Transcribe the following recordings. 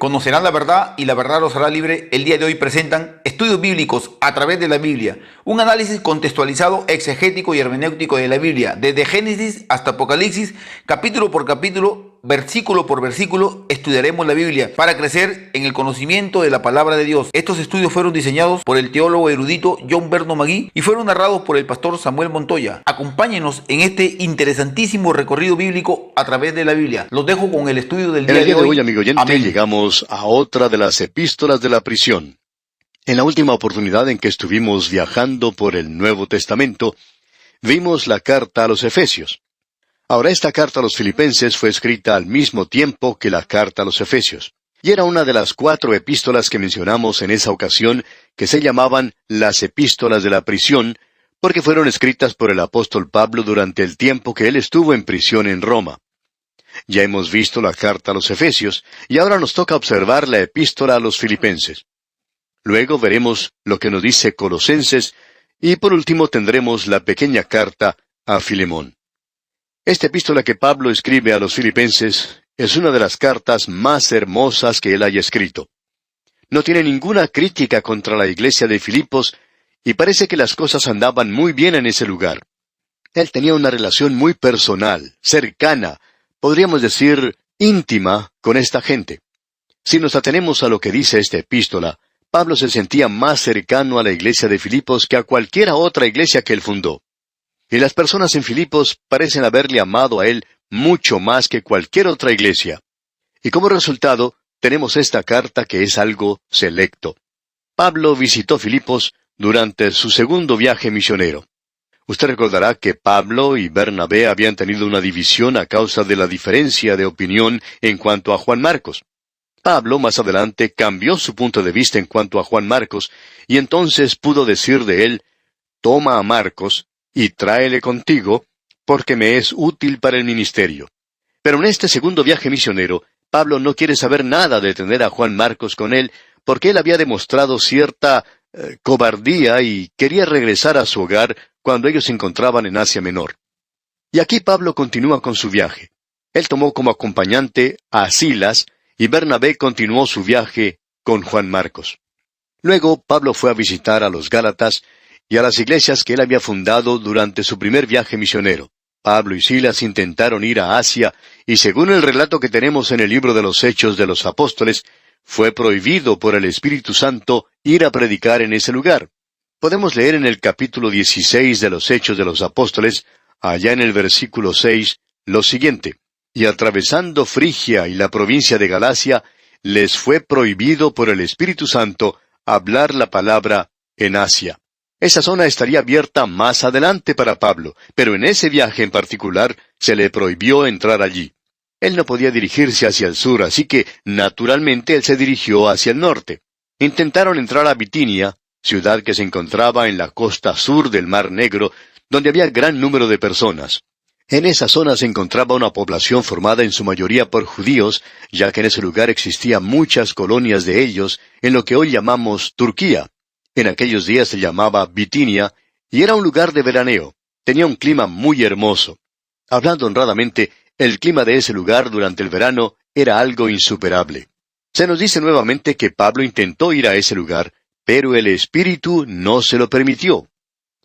Conocerán la verdad y la verdad los hará libre. El día de hoy presentan estudios bíblicos a través de la Biblia, un análisis contextualizado, exegético y hermenéutico de la Biblia, desde Génesis hasta Apocalipsis, capítulo por capítulo, versículo por versículo, estudiaremos la Biblia para crecer en el conocimiento de la palabra de Dios. Estos estudios fueron diseñados por el teólogo erudito John Berno Magui y fueron narrados por el pastor Samuel Montoya. Acompáñenos en este interesantísimo recorrido bíblico a través de la Biblia. Los dejo con el estudio del En día el día de de hoy, hoy. amigo oyente, Amén. llegamos a otra de las epístolas de la prisión. En la última oportunidad en que estuvimos viajando por el Nuevo Testamento, vimos la carta a los Efesios. Ahora, esta carta a los Filipenses fue escrita al mismo tiempo que la carta a los Efesios, y era una de las 4 epístolas que mencionamos en esa ocasión, que se llamaban las epístolas de la prisión, porque fueron escritas por el apóstol Pablo durante el tiempo que él estuvo en prisión en Roma. Ya hemos visto la carta a los Efesios, y ahora nos toca observar la epístola a los Filipenses. Luego veremos lo que nos dice Colosenses, y por último tendremos la pequeña carta a Filemón. Esta epístola que Pablo escribe a los Filipenses es una de las cartas más hermosas que él haya escrito. No tiene ninguna crítica contra la iglesia de Filipos, y parece que las cosas andaban muy bien en ese lugar. Él tenía una relación muy personal, cercana, podríamos decir íntima, con esta gente. Si nos atenemos a lo que dice esta epístola, Pablo se sentía más cercano a la iglesia de Filipos que a cualquiera otra iglesia que él fundó. Y las personas en Filipos parecen haberle amado a él mucho más que cualquier otra iglesia. Y como resultado, tenemos esta carta que es algo selecto. Pablo visitó Filipos durante su segundo viaje misionero. Usted recordará que Pablo y Bernabé habían tenido una división a causa de la diferencia de opinión en cuanto a Juan Marcos. Pablo, más adelante, cambió su punto de vista en cuanto a Juan Marcos, y entonces pudo decir de él: «Toma a Marcos y tráele contigo, porque me es útil para el ministerio». Pero en este segundo viaje misionero, Pablo no quiere saber nada de tener a Juan Marcos con él, porque él había demostrado cierta cobardía y quería regresar a su hogar cuando ellos se encontraban en Asia Menor. Y aquí Pablo continúa con su viaje. Él tomó como acompañante a Silas, y Bernabé continuó su viaje con Juan Marcos. Luego Pablo fue a visitar a los Gálatas y a las iglesias que él había fundado durante su primer viaje misionero. Pablo y Silas intentaron ir a Asia, y según el relato que tenemos en el libro de los Hechos de los Apóstoles, fue prohibido por el Espíritu Santo ir a predicar en ese lugar. Podemos leer en el capítulo 16 de los Hechos de los Apóstoles, allá en el versículo 6, lo siguiente: «Y atravesando Frigia y la provincia de Galacia, les fue prohibido por el Espíritu Santo hablar la palabra en Asia». Esa zona estaría abierta más adelante para Pablo, pero en ese viaje en particular se le prohibió entrar allí. Él no podía dirigirse hacia el sur, así que, naturalmente, él se dirigió hacia el norte. Intentaron entrar a Bitinia, ciudad que se encontraba en la costa sur del Mar Negro, donde había gran número de personas. En esa zona se encontraba una población formada en su mayoría por judíos, ya que en ese lugar existían muchas colonias de ellos, en lo que hoy llamamos Turquía. En aquellos días se llamaba Bitinia, y era un lugar de veraneo. Tenía un clima muy hermoso. Hablando honradamente, el clima de ese lugar durante el verano era algo insuperable. Se nos dice nuevamente que Pablo intentó ir a ese lugar, pero el Espíritu no se lo permitió.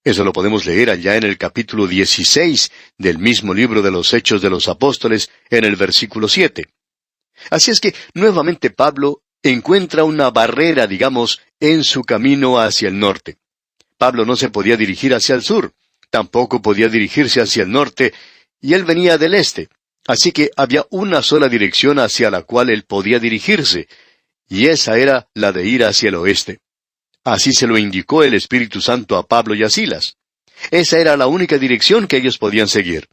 Eso lo podemos leer allá en el capítulo 16 del mismo libro de los Hechos de los Apóstoles, en el versículo 7. Así es que, nuevamente Pablo encuentra una barrera, digamos, en su camino hacia el norte. Pablo no se podía dirigir hacia el sur, tampoco podía dirigirse hacia el norte, y él venía del este. Así que había una sola dirección hacia la cual él podía dirigirse, y esa era la de ir hacia el oeste. Así se lo indicó el Espíritu Santo a Pablo y a Silas. Esa era la única dirección que ellos podían seguir.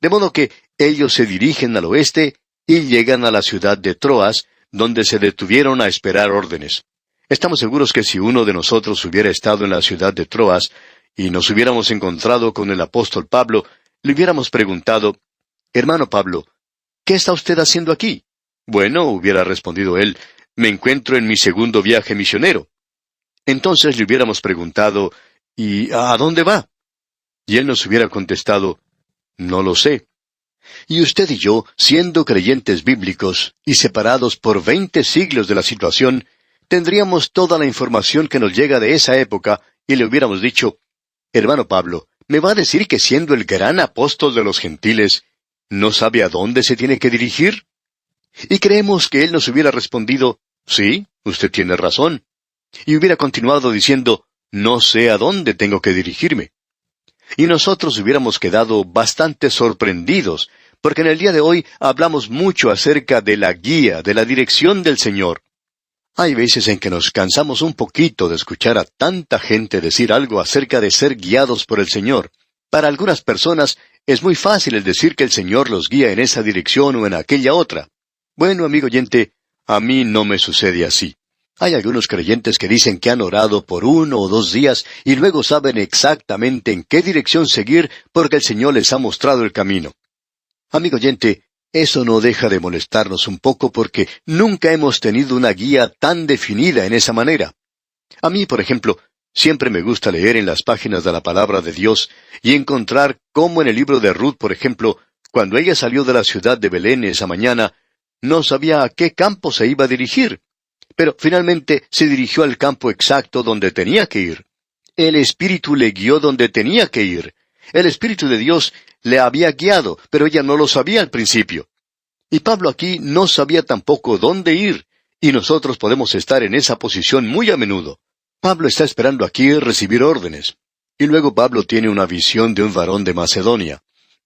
De modo que ellos se dirigen al oeste y llegan a la ciudad de Troas, donde se detuvieron a esperar órdenes. Estamos seguros que si uno de nosotros hubiera estado en la ciudad de Troas y nos hubiéramos encontrado con el apóstol Pablo, le hubiéramos preguntado: «Hermano Pablo, ¿qué está usted haciendo aquí?». «Bueno», hubiera respondido él, «me encuentro en mi segundo viaje misionero». Entonces le hubiéramos preguntado: «¿Y a dónde va?». Y él nos hubiera contestado: «No lo sé». Y usted y yo, siendo creyentes bíblicos y separados por 20 siglos de la situación, tendríamos toda la información que nos llega de esa época y le hubiéramos dicho, hermano Pablo, ¿me va a decir que siendo el gran apóstol de los gentiles, no sabe a dónde se tiene que dirigir? Y creemos que él nos hubiera respondido, sí, usted tiene razón. Y hubiera continuado diciendo, no sé a dónde tengo que dirigirme. Y nosotros hubiéramos quedado bastante sorprendidos, porque en el día de hoy hablamos mucho acerca de la guía, de la dirección del Señor. Hay veces en que nos cansamos un poquito de escuchar a tanta gente decir algo acerca de ser guiados por el Señor. Para algunas personas es muy fácil el decir que el Señor los guía en esa dirección o en aquella otra. Bueno, amigo oyente, a mí no me sucede así. Hay algunos creyentes que dicen que han orado por 1 o 2 días y luego saben exactamente en qué dirección seguir porque el Señor les ha mostrado el camino. Amigo oyente, eso no deja de molestarnos un poco porque nunca hemos tenido una guía tan definida en esa manera. A mí, por ejemplo, siempre me gusta leer en las páginas de la Palabra de Dios y encontrar cómo en el libro de Ruth, por ejemplo, cuando ella salió de la ciudad de Belén esa mañana, no sabía a qué campo se iba a dirigir. Pero finalmente se dirigió al campo exacto donde tenía que ir. El Espíritu le guió donde tenía que ir. El Espíritu de Dios le había guiado, pero ella no lo sabía al principio. Y Pablo aquí no sabía tampoco dónde ir, y nosotros podemos estar en esa posición muy a menudo. Pablo está esperando aquí recibir órdenes. Y luego Pablo tiene una visión de un varón de Macedonia.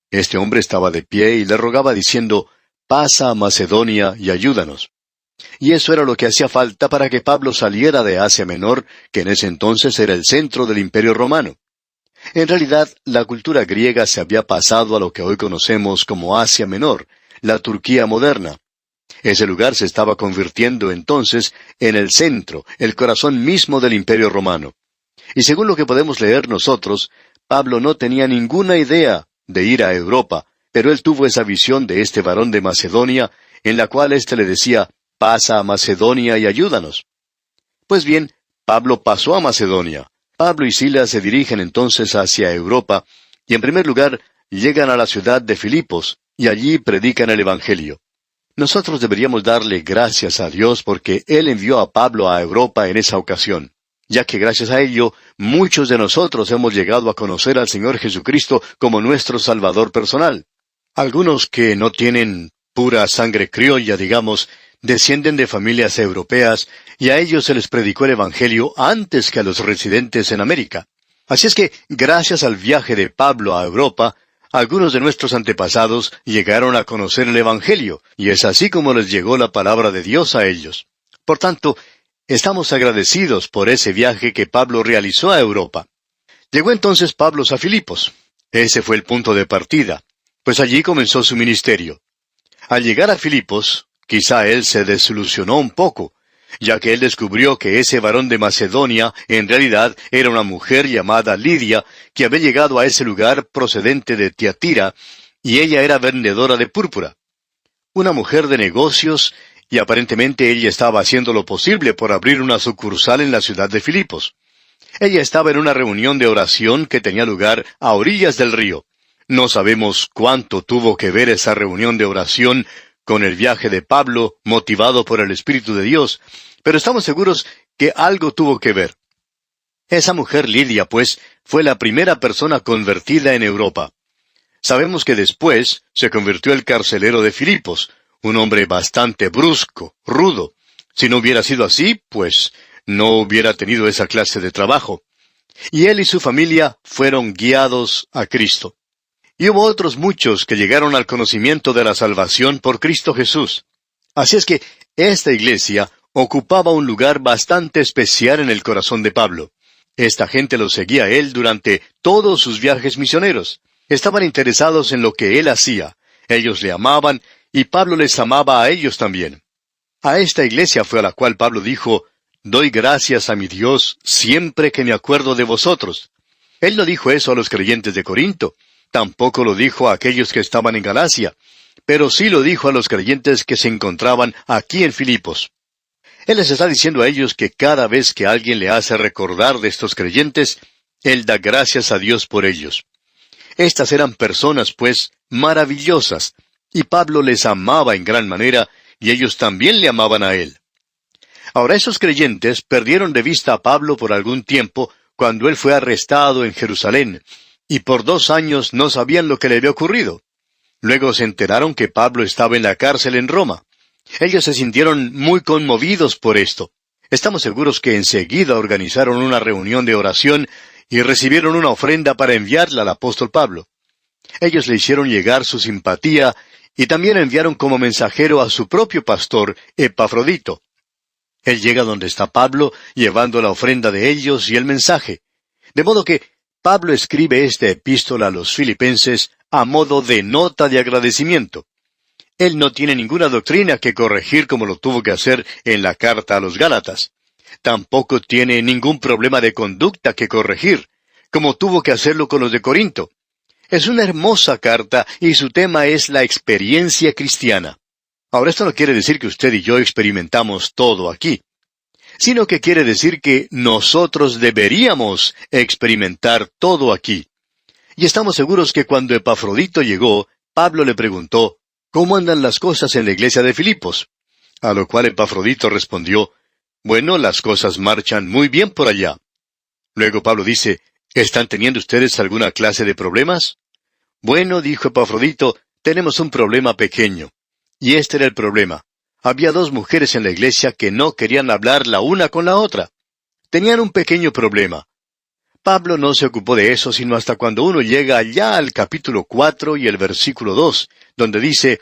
Este hombre estaba de pie y le rogaba diciendo, «Pasa a Macedonia y ayúdanos». Y eso era lo que hacía falta para que Pablo saliera de Asia Menor, que en ese entonces era el centro del Imperio Romano. En realidad, la cultura griega se había pasado a lo que hoy conocemos como Asia Menor, la Turquía moderna. Ese lugar se estaba convirtiendo entonces en el centro, el corazón mismo del Imperio Romano. Y según lo que podemos leer nosotros, Pablo no tenía ninguna idea de ir a Europa, pero él tuvo esa visión de este varón de Macedonia, en la cual éste le decía, «Pasa a Macedonia y ayúdanos». Pues bien, Pablo pasó a Macedonia. Pablo y Silas se dirigen entonces hacia Europa, y en primer lugar llegan a la ciudad de Filipos, y allí predican el Evangelio. Nosotros deberíamos darle gracias a Dios porque Él envió a Pablo a Europa en esa ocasión, ya que gracias a ello, muchos de nosotros hemos llegado a conocer al Señor Jesucristo como nuestro Salvador personal. Algunos que no tienen pura sangre criolla, digamos, descienden de familias europeas, y a ellos se les predicó el Evangelio antes que a los residentes en América. Así es que, gracias al viaje de Pablo a Europa, algunos de nuestros antepasados llegaron a conocer el Evangelio, y es así como les llegó la palabra de Dios a ellos. Por tanto, estamos agradecidos por ese viaje que Pablo realizó a Europa. Llegó entonces Pablo a Filipos. Ese fue el punto de partida, pues allí comenzó su ministerio. Al llegar a Filipos, quizá él se desilusionó un poco, ya que él descubrió que ese varón de Macedonia en realidad era una mujer llamada Lidia, que había llegado a ese lugar procedente de Tiatira, y ella era vendedora de púrpura. Una mujer de negocios, y aparentemente ella estaba haciendo lo posible por abrir una sucursal en la ciudad de Filipos. Ella estaba en una reunión de oración que tenía lugar a orillas del río. No sabemos cuánto tuvo que ver esa reunión de oración con el viaje de Pablo, motivado por el Espíritu de Dios, pero estamos seguros que algo tuvo que ver. Esa mujer Lidia, pues, fue la primera persona convertida en Europa. Sabemos que después se convirtió el carcelero de Filipos, un hombre bastante brusco, rudo. Si no hubiera sido así, pues no hubiera tenido esa clase de trabajo. Y él y su familia fueron guiados a Cristo. Y hubo otros muchos que llegaron al conocimiento de la salvación por Cristo Jesús. Así es que esta iglesia ocupaba un lugar bastante especial en el corazón de Pablo. Esta gente lo seguía a él durante todos sus viajes misioneros. Estaban interesados en lo que él hacía. Ellos le amaban y Pablo les amaba a ellos también. A esta iglesia fue a la cual Pablo dijo, «Doy gracias a mi Dios siempre que me acuerdo de vosotros». Él no dijo eso a los creyentes de Corinto. Tampoco lo dijo a aquellos que estaban en Galacia, pero sí lo dijo a los creyentes que se encontraban aquí en Filipos. Él les está diciendo a ellos que cada vez que alguien le hace recordar de estos creyentes, él da gracias a Dios por ellos. Estas eran personas, pues, maravillosas, y Pablo les amaba en gran manera, y ellos también le amaban a él. Ahora, esos creyentes perdieron de vista a Pablo por algún tiempo, cuando él fue arrestado en Jerusalén, y por 2 años no sabían lo que le había ocurrido. Luego se enteraron que Pablo estaba en la cárcel en Roma. Ellos se sintieron muy conmovidos por esto. Estamos seguros que enseguida organizaron una reunión de oración y recibieron una ofrenda para enviarla al apóstol Pablo. Ellos le hicieron llegar su simpatía y también enviaron como mensajero a su propio pastor, Epafrodito. Él llega donde está Pablo, llevando la ofrenda de ellos y el mensaje. De modo que Pablo escribe esta epístola a los filipenses a modo de nota de agradecimiento. Él no tiene ninguna doctrina que corregir como lo tuvo que hacer en la carta a los Gálatas. Tampoco tiene ningún problema de conducta que corregir, como tuvo que hacerlo con los de Corinto. Es una hermosa carta y su tema es la experiencia cristiana. Ahora, esto no quiere decir que usted y yo experimentamos todo aquí, sino que quiere decir que nosotros deberíamos experimentar todo aquí. Y estamos seguros que cuando Epafrodito llegó, Pablo le preguntó, ¿cómo andan las cosas en la iglesia de Filipos? A lo cual Epafrodito respondió, bueno, las cosas marchan muy bien por allá. Luego Pablo dice, ¿están teniendo ustedes alguna clase de problemas? Bueno, dijo Epafrodito, tenemos un problema pequeño. Y este era el problema. Había 2 mujeres en la iglesia que no querían hablar la una con la otra. Tenían un pequeño problema. Pablo no se ocupó de eso sino hasta cuando uno llega allá al capítulo 4 y el versículo 2, donde dice,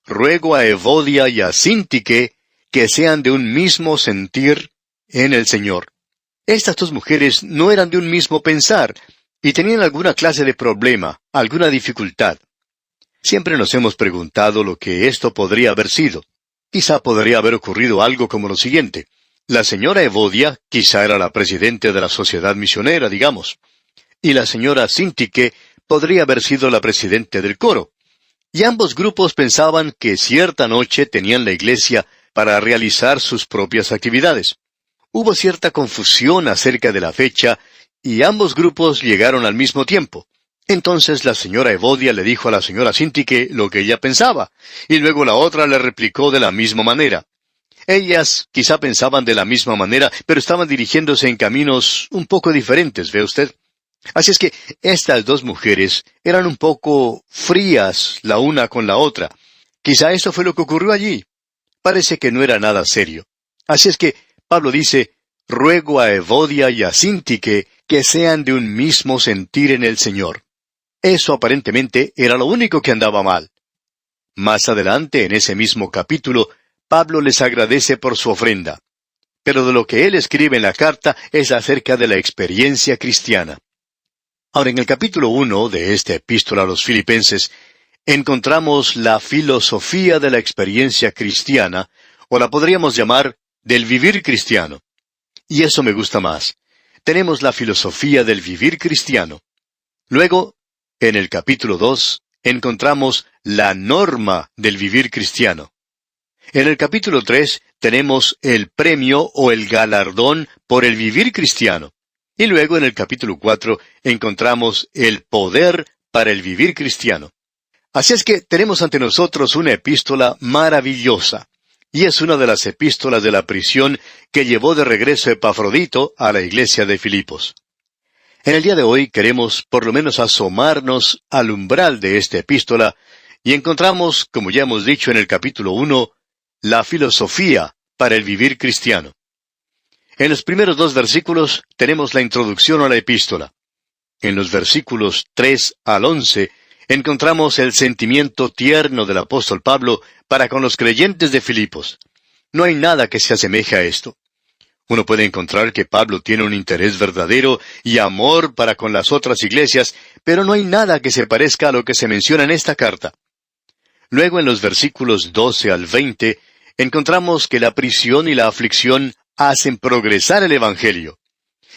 ruego a Evodia y a Síntique que sean de un mismo sentir en el Señor. Estas 2 mujeres no eran de un mismo pensar, y tenían alguna clase de problema, alguna dificultad. Siempre nos hemos preguntado lo que esto podría haber sido. Quizá podría haber ocurrido algo como lo siguiente. La señora Evodia quizá era la presidente de la sociedad misionera, digamos. Y la señora Síntique podría haber sido la presidente del coro. Y ambos grupos pensaban que cierta noche tenían la iglesia para realizar sus propias actividades. Hubo cierta confusión acerca de la fecha, y ambos grupos llegaron al mismo tiempo. Entonces la señora Evodia le dijo a la señora Síntique lo que ella pensaba, y luego la otra le replicó de la misma manera. Ellas quizá pensaban de la misma manera, pero estaban dirigiéndose en caminos un poco diferentes, ¿ve usted? Así es que estas 2 mujeres eran un poco frías la una con la otra. Quizá eso fue lo que ocurrió allí. Parece que no era nada serio. Así es que Pablo dice, ruego a Evodia y a Síntique que sean de un mismo sentir en el Señor. Eso aparentemente era lo único que andaba mal. Más adelante, en ese mismo capítulo, Pablo les agradece por su ofrenda. Pero de lo que él escribe en la carta es acerca de la experiencia cristiana. Ahora, en el capítulo 1 de esta epístola a los Filipenses, encontramos la filosofía de la experiencia cristiana, o la podríamos llamar del vivir cristiano. Y eso me gusta más. Tenemos la filosofía del vivir cristiano. Luego, en el capítulo 2, encontramos la norma del vivir cristiano. En el capítulo 3 tenemos el premio o el galardón por el vivir cristiano. Y luego en el capítulo 4 encontramos el poder para el vivir cristiano. Así es que tenemos ante nosotros una epístola maravillosa. Y es una de las epístolas de la prisión que llevó de regreso Epafrodito a la iglesia de Filipos. En el día de hoy queremos por lo menos asomarnos al umbral de esta epístola y encontramos, como ya hemos dicho en el capítulo 1, la filosofía para el vivir cristiano. En los primeros 2 versículos tenemos la introducción a la epístola. En los versículos 3 al 11 encontramos el sentimiento tierno del apóstol Pablo para con los creyentes de Filipos. No hay nada que se asemeje a esto. Uno puede encontrar que Pablo tiene un interés verdadero y amor para con las otras iglesias, pero no hay nada que se parezca a lo que se menciona en esta carta. Luego en los versículos 12 al 20 encontramos que la prisión y la aflicción hacen progresar el Evangelio.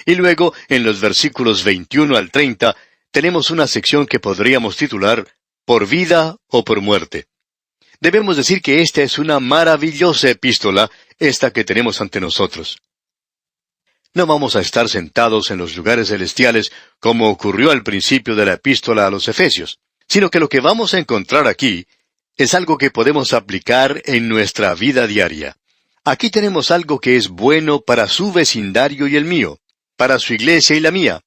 Y luego, en los versículos 21 al 30, tenemos una sección que podríamos titular Por vida o por muerte. Debemos decir que esta es una maravillosa epístola, esta que tenemos ante nosotros. No vamos a estar sentados en los lugares celestiales como ocurrió al principio de la epístola a los Efesios, sino que lo que vamos a encontrar aquí es algo que podemos aplicar en nuestra vida diaria. Aquí tenemos algo que es bueno para su vecindario y el mío, para su iglesia y la mía.